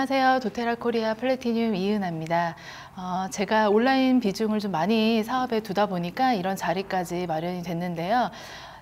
안녕하세요. 도테라 코리아 플래티늄 이은하입니다. 제가 온라인 비중을 좀 많이 사업에 두다 보니까 이런 자리까지 마련이 됐는데요.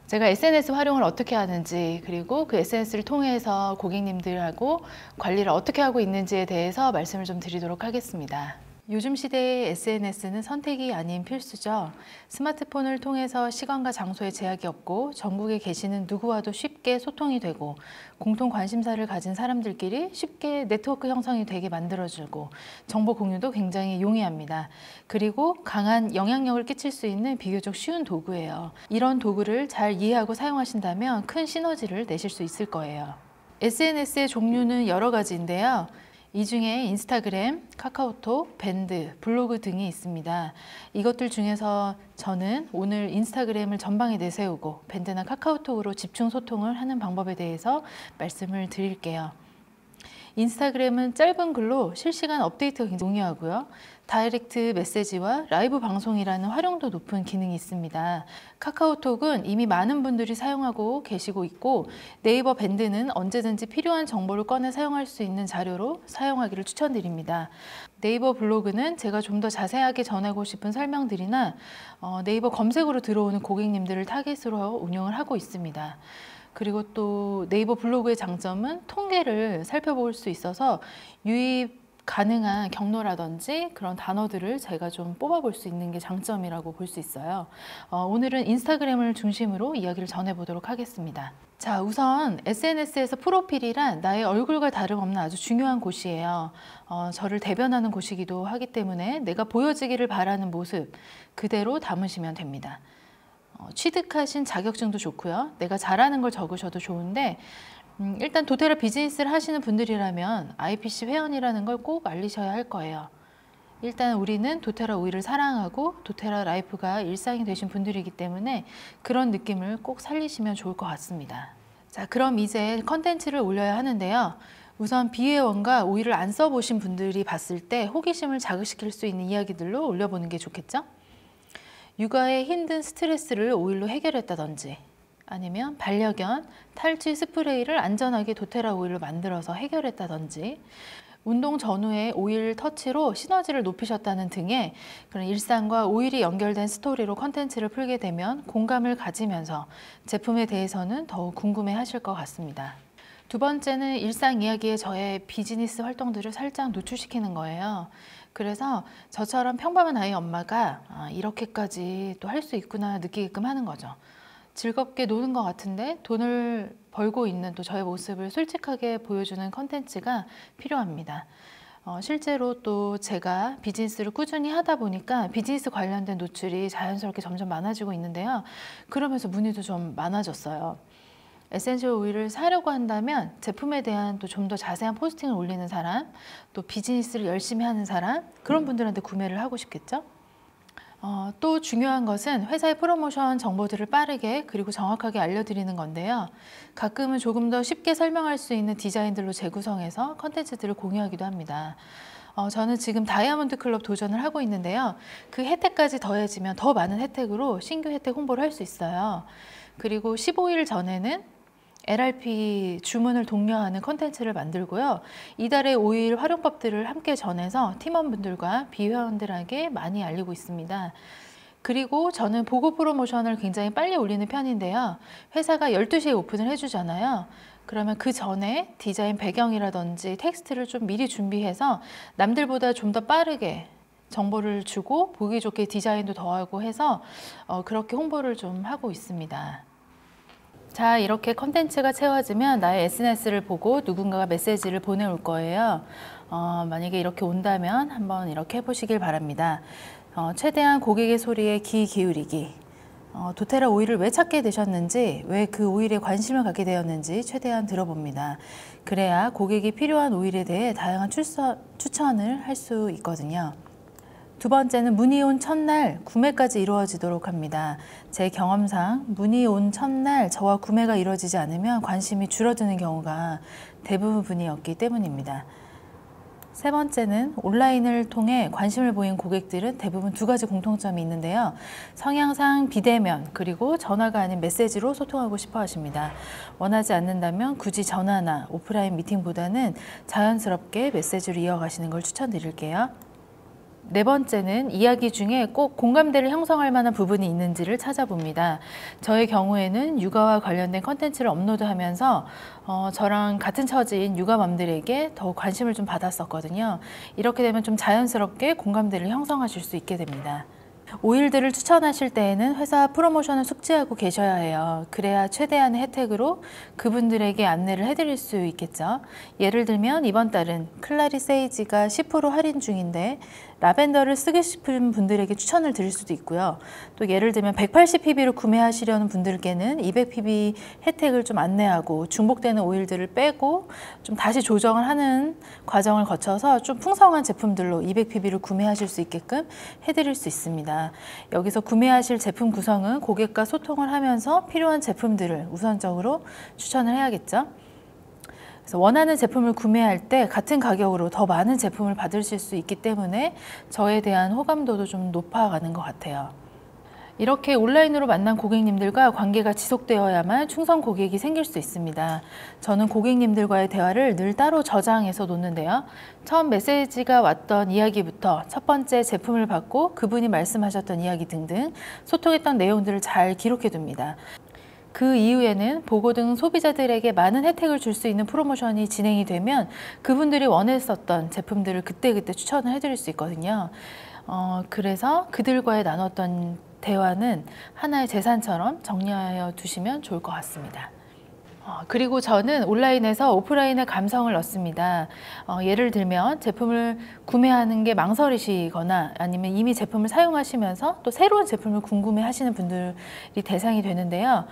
제가 SNS 활용을 어떻게 하는지, 그리고 그 SNS를 통해서 고객님들하고 관리를 어떻게 하고 있는지에 대해서 말씀을 좀 드리도록 하겠습니다. 요즘 시대의 SNS는 선택이 아닌 필수죠. 스마트폰을 통해서 시간과 장소에 제약이 없고 전국에 계시는 누구와도 쉽게 소통이 되고 공통 관심사를 가진 사람들끼리 쉽게 네트워크 형성이 되게 만들어주고 정보 공유도 굉장히 용이합니다. 그리고 강한 영향력을 끼칠 수 있는 비교적 쉬운 도구예요. 이런 도구를 잘 이해하고 사용하신다면 큰 시너지를 내실 수 있을 거예요. SNS의 종류는 여러 가지인데요. 이 중에 인스타그램, 카카오톡, 밴드, 블로그 등이 있습니다. 이것들 중에서 저는 오늘 인스타그램을 전방에 내세우고 밴드나 카카오톡으로 집중 소통을 하는 방법에 대해서 말씀을 드릴게요. 인스타그램은 짧은 글로 실시간 업데이트가 굉장히 용이하고요. 다이렉트 메시지와 라이브 방송이라는 활용도 높은 기능이 있습니다. 카카오톡은 이미 많은 분들이 사용하고 계시고 있고 네이버 밴드는 언제든지 필요한 정보를 꺼내 사용할 수 있는 자료로 사용하기를 추천드립니다. 네이버 블로그는 제가 좀 더 자세하게 전하고 싶은 설명들이나 네이버 검색으로 들어오는 고객님들을 타깃으로 운영을 하고 있습니다. 그리고 또 네이버 블로그의 장점은 통계를 살펴볼 수 있어서 유입 가능한 경로라든지 그런 단어들을 제가 좀 뽑아볼 수 있는 게 장점이라고 볼 수 있어요. 오늘은 인스타그램을 중심으로 이야기를 전해보도록 하겠습니다. 자, 우선 SNS에서 프로필이란 나의 얼굴과 다름없는 아주 중요한 곳이에요. 저를 대변하는 곳이기도 하기 때문에 내가 보여지기를 바라는 모습 그대로 담으시면 됩니다. 취득하신 자격증도 좋고요. 내가 잘하는 걸 적으셔도 좋은데 일단 도테라 비즈니스를 하시는 분들이라면 IPC 회원이라는 걸 꼭 알리셔야 할 거예요. 일단 우리는 도테라 오일을 사랑하고 도테라 라이프가 일상이 되신 분들이기 때문에 그런 느낌을 꼭 살리시면 좋을 것 같습니다. 자, 그럼 이제 컨텐츠를 올려야 하는데요. 우선 비회원과 오일을 안 써보신 분들이 봤을 때 호기심을 자극시킬 수 있는 이야기들로 올려보는 게 좋겠죠? 육아의 힘든 스트레스를 오일로 해결했다든지 아니면 반려견, 탈취 스프레이를 안전하게 도테라 오일로 만들어서 해결했다든지 운동 전후에 오일 터치로 시너지를 높이셨다는 등의 그런 일상과 오일이 연결된 스토리로 컨텐츠를 풀게 되면 공감을 가지면서 제품에 대해서는 더욱 궁금해 하실 것 같습니다. 두 번째는 일상 이야기에 저의 비즈니스 활동들을 살짝 노출시키는 거예요. 그래서 저처럼 평범한 아이 엄마가 이렇게까지 또 할 수 있구나 느끼게끔 하는 거죠. 즐겁게 노는 것 같은데 돈을 벌고 있는 또 저의 모습을 솔직하게 보여주는 컨텐츠가 필요합니다. 실제로 또 제가 비즈니스를 꾸준히 하다 보니까 비즈니스 관련된 노출이 자연스럽게 점점 많아지고 있는데요. 그러면서 문의도 좀 많아졌어요. 에센셜 오일을 사려고 한다면 제품에 대한 또 좀 더 자세한 포스팅을 올리는 사람, 또 비즈니스를 열심히 하는 사람, 그런 분들한테 구매를 하고 싶겠죠? 또 중요한 것은 회사의 프로모션 정보들을 빠르게 그리고 정확하게 알려드리는 건데요. 가끔은 조금 더 쉽게 설명할 수 있는 디자인들로 재구성해서 컨텐츠들을 공유하기도 합니다. 저는 지금 다이아몬드 클럽 도전을 하고 있는데요. 그 혜택까지 더해지면 더 많은 혜택으로 신규 혜택 홍보를 할 수 있어요. 그리고 15일 전에는 LRP 주문을 독려하는 컨텐츠를 만들고요. 이달의 오일 활용법들을 함께 전해서 팀원분들과 비회원들에게 많이 알리고 있습니다. 그리고 저는 보고 프로모션을 굉장히 빨리 올리는 편인데요. 회사가 12시에 오픈을 해주잖아요. 그러면 그 전에 디자인 배경이라든지 텍스트를 좀 미리 준비해서 남들보다 좀 더 빠르게 정보를 주고 보기 좋게 디자인도 더하고 해서 그렇게 홍보를 좀 하고 있습니다. 자, 이렇게 컨텐츠가 채워지면 나의 SNS를 보고 누군가가 메시지를 보내올 거예요. 만약에 이렇게 온다면 한번 이렇게 해보시길 바랍니다. 최대한 고객의 소리에 귀 기울이기. 도테라 오일을 왜 찾게 되셨는지, 왜 그 오일에 관심을 갖게 되었는지 최대한 들어봅니다. 그래야 고객이 필요한 오일에 대해 다양한 추천을 할 수 있거든요. 두 번째는 문의 온 첫날 구매까지 이루어지도록 합니다. 제 경험상 문의 온 첫날 저와 구매가 이루어지지 않으면 관심이 줄어드는 경우가 대부분이었기 때문입니다. 세 번째는 온라인을 통해 관심을 보인 고객들은 대부분 두 가지 공통점이 있는데요. 성향상 비대면 그리고 전화가 아닌 메시지로 소통하고 싶어 하십니다. 원하지 않는다면 굳이 전화나 오프라인 미팅보다는 자연스럽게 메시지로 이어가시는 걸 추천드릴게요. 네 번째는 이야기 중에 꼭 공감대를 형성할 만한 부분이 있는지를 찾아봅니다. 저의 경우에는 육아와 관련된 컨텐츠를 업로드하면서 저랑 같은 처지인 육아맘들에게 더욱 관심을 좀 받았었거든요. 이렇게 되면 좀 자연스럽게 공감대를 형성하실 수 있게 됩니다. 오일들을 추천하실 때에는 회사 프로모션을 숙지하고 계셔야 해요. 그래야 최대한의 혜택으로 그분들에게 안내를 해드릴 수 있겠죠. 예를 들면 이번 달은 클라리 세이지가 10% 할인 중인데 라벤더를 쓰고 싶은 분들에게 추천을 드릴 수도 있고요. 또 예를 들면 180pb로 구매하시려는 분들께는 200pb 혜택을 좀 안내하고 중복되는 오일들을 빼고 좀 다시 조정을 하는 과정을 거쳐서 좀 풍성한 제품들로 200pb를 구매하실 수 있게끔 해드릴 수 있습니다. 여기서 구매하실 제품 구성은 고객과 소통을 하면서 필요한 제품들을 우선적으로 추천을 해야겠죠. 그래서 원하는 제품을 구매할 때 같은 가격으로 더 많은 제품을 받으실 수 있기 때문에 저에 대한 호감도도 좀 높아가는 것 같아요. 이렇게 온라인으로 만난 고객님들과 관계가 지속되어야만 충성 고객이 생길 수 있습니다. 저는 고객님들과의 대화를 늘 따로 저장해서 놓는데요. 처음 메시지가 왔던 이야기부터 첫 번째 제품을 받고 그분이 말씀하셨던 이야기 등등 소통했던 내용들을 잘 기록해 둡니다. 그 이후에는 보고 등 소비자들에게 많은 혜택을 줄 수 있는 프로모션이 진행이 되면 그분들이 원했었던 제품들을 그때그때 추천을 해드릴 수 있거든요. 그래서 그들과의 나눴던 대화는 하나의 재산처럼 정리하여 두시면 좋을 것 같습니다. 그리고 저는 온라인에서 오프라인의 감성을 넣습니다. 예를 들면 제품을 구매하는 게 망설이시거나 아니면 이미 제품을 사용하시면서 또 새로운 제품을 궁금해 하시는 분들이 대상이 되는데요.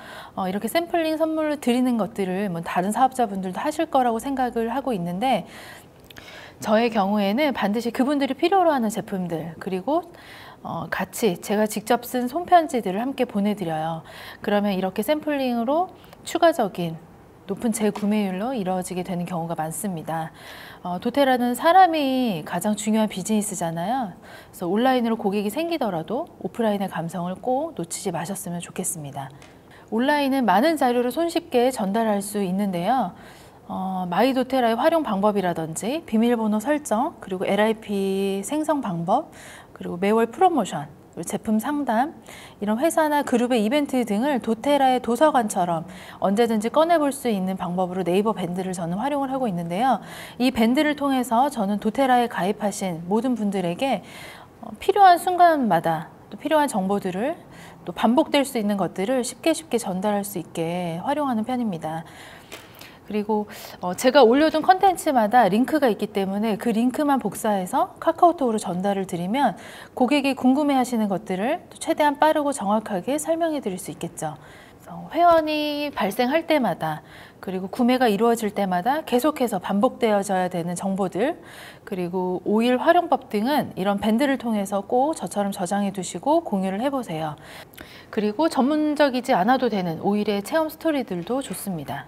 이렇게 샘플링 선물로 드리는 것들을 뭐 다른 사업자분들도 하실 거라고 생각을 하고 있는데 저의 경우에는 반드시 그분들이 필요로 하는 제품들 그리고 같이 제가 직접 쓴 손편지들을 함께 보내드려요. 그러면 이렇게 샘플링으로 추가적인 높은 재구매율로 이루어지게 되는 경우가 많습니다. 도테라는 사람이 가장 중요한 비즈니스잖아요. 그래서 온라인으로 고객이 생기더라도 오프라인의 감성을 꼭 놓치지 마셨으면 좋겠습니다. 온라인은 많은 자료를 손쉽게 전달할 수 있는데요. 마이도테라의 활용 방법이라든지 비밀번호 설정, 그리고 LIP 생성 방법, 그리고 매월 프로모션, 제품 상담, 이런 회사나 그룹의 이벤트 등을 도테라의 도서관처럼 언제든지 꺼내볼 수 있는 방법으로 네이버 밴드를 저는 활용을 하고 있는데요. 이 밴드를 통해서 저는 도테라에 가입하신 모든 분들에게 필요한 순간마다 또 필요한 정보들을 또 반복될 수 있는 것들을 쉽게 전달할 수 있게 활용하는 편입니다. 그리고 제가 올려둔 컨텐츠마다 링크가 있기 때문에 그 링크만 복사해서 카카오톡으로 전달을 드리면 고객이 궁금해하시는 것들을 최대한 빠르고 정확하게 설명해 드릴 수 있겠죠. 회원이 발생할 때마다 그리고 구매가 이루어질 때마다 계속해서 반복되어져야 되는 정보들 그리고 오일 활용법 등은 이런 밴드를 통해서 꼭 저처럼 저장해 두시고 공유를 해보세요. 그리고 전문적이지 않아도 되는 오일의 체험 스토리들도 좋습니다.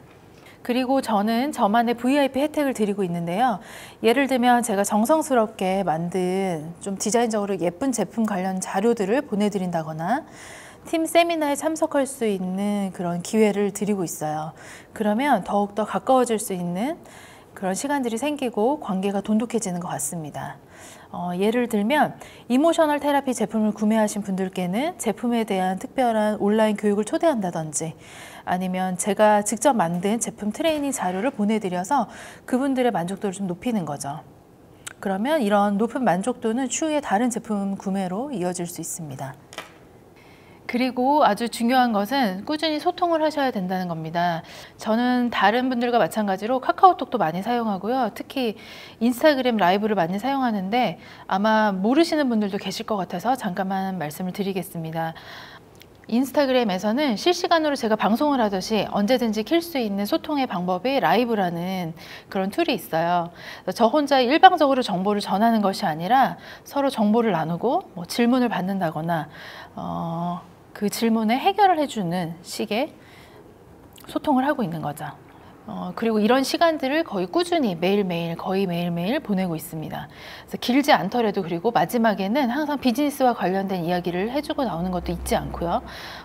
그리고 저는 저만의 VIP 혜택을 드리고 있는데요. 예를 들면 제가 정성스럽게 만든 좀 디자인적으로 예쁜 제품 관련 자료들을 보내드린다거나 팀 세미나에 참석할 수 있는 그런 기회를 드리고 있어요. 그러면 더욱더 가까워질 수 있는 그런 시간들이 생기고 관계가 돈독해지는 것 같습니다. 예를 들면 이모셔널 테라피 제품을 구매하신 분들께는 제품에 대한 특별한 온라인 교육을 초대한다든지 아니면 제가 직접 만든 제품 트레이닝 자료를 보내드려서 그분들의 만족도를 좀 높이는 거죠. 그러면 이런 높은 만족도는 추후에 다른 제품 구매로 이어질 수 있습니다. 그리고 아주 중요한 것은 꾸준히 소통을 하셔야 된다는 겁니다. 저는 다른 분들과 마찬가지로 카카오톡도 많이 사용하고요. 특히 인스타그램 라이브를 많이 사용하는데 아마 모르시는 분들도 계실 것 같아서 잠깐만 말씀을 드리겠습니다. 인스타그램에서는 실시간으로 제가 방송을 하듯이 언제든지 킬 수 있는 소통의 방법이 라이브라는 그런 툴이 있어요. 저 혼자 일방적으로 정보를 전하는 것이 아니라 서로 정보를 나누고 뭐 질문을 받는다거나 그 질문에 해결을 해주는 식의 소통을 하고 있는 거죠. 그리고 이런 시간들을 거의 꾸준히 매일매일 거의 매일매일 보내고 있습니다. 그래서 길지 않더라도 그리고 마지막에는 항상 비즈니스와 관련된 이야기를 해주고 나오는 것도 잊지 않고요.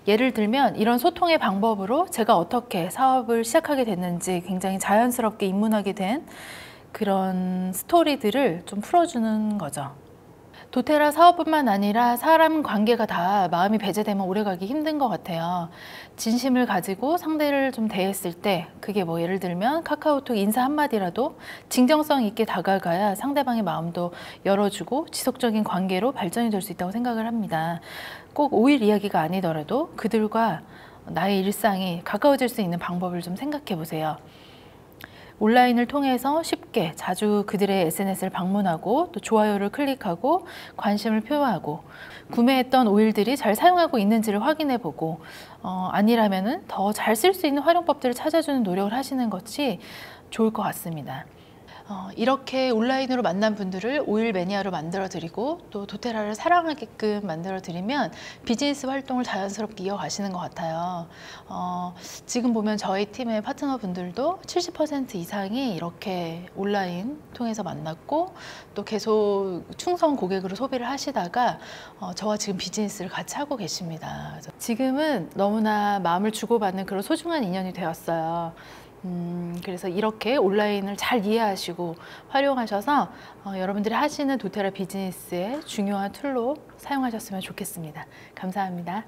예를 들면 이런 소통의 방법으로 제가 어떻게 사업을 시작하게 됐는지 굉장히 자연스럽게 입문하게 된 그런 스토리들을 좀 풀어주는 거죠. 도테라 사업뿐만 아니라 사람 관계가 다 마음이 배제되면 오래가기 힘든 것 같아요. 진심을 가지고 상대를 좀 대했을 때 그게 뭐 예를 들면 카카오톡 인사 한마디라도 진정성 있게 다가가야 상대방의 마음도 열어주고 지속적인 관계로 발전이 될 수 있다고 생각을 합니다. 꼭 5일 이야기가 아니더라도 그들과 나의 일상이 가까워질 수 있는 방법을 좀 생각해 보세요. 온라인을 통해서 쉽게 자주 그들의 SNS를 방문하고 또 좋아요를 클릭하고 관심을 표하고 구매했던 오일들이 잘 사용하고 있는지를 확인해 보고 아니라면은 더 잘 쓸 수 있는 활용법들을 찾아주는 노력을 하시는 것이 좋을 것 같습니다. 이렇게 온라인으로 만난 분들을 오일 매니아로 만들어 드리고 또 도테라를 사랑하게끔 만들어 드리면 비즈니스 활동을 자연스럽게 이어가시는 것 같아요. 지금 보면 저희 팀의 파트너 분들도 70% 이상이 이렇게 온라인 통해서 만났고 또 계속 충성 고객으로 소비를 하시다가 저와 지금 비즈니스를 같이 하고 계십니다. 그래서 지금은 너무나 마음을 주고받는 그런 소중한 인연이 되었어요. 그래서 이렇게 온라인을 잘 이해하시고 활용하셔서 여러분들이 하시는 도테라 비즈니스의 중요한 툴로 사용하셨으면 좋겠습니다. 감사합니다.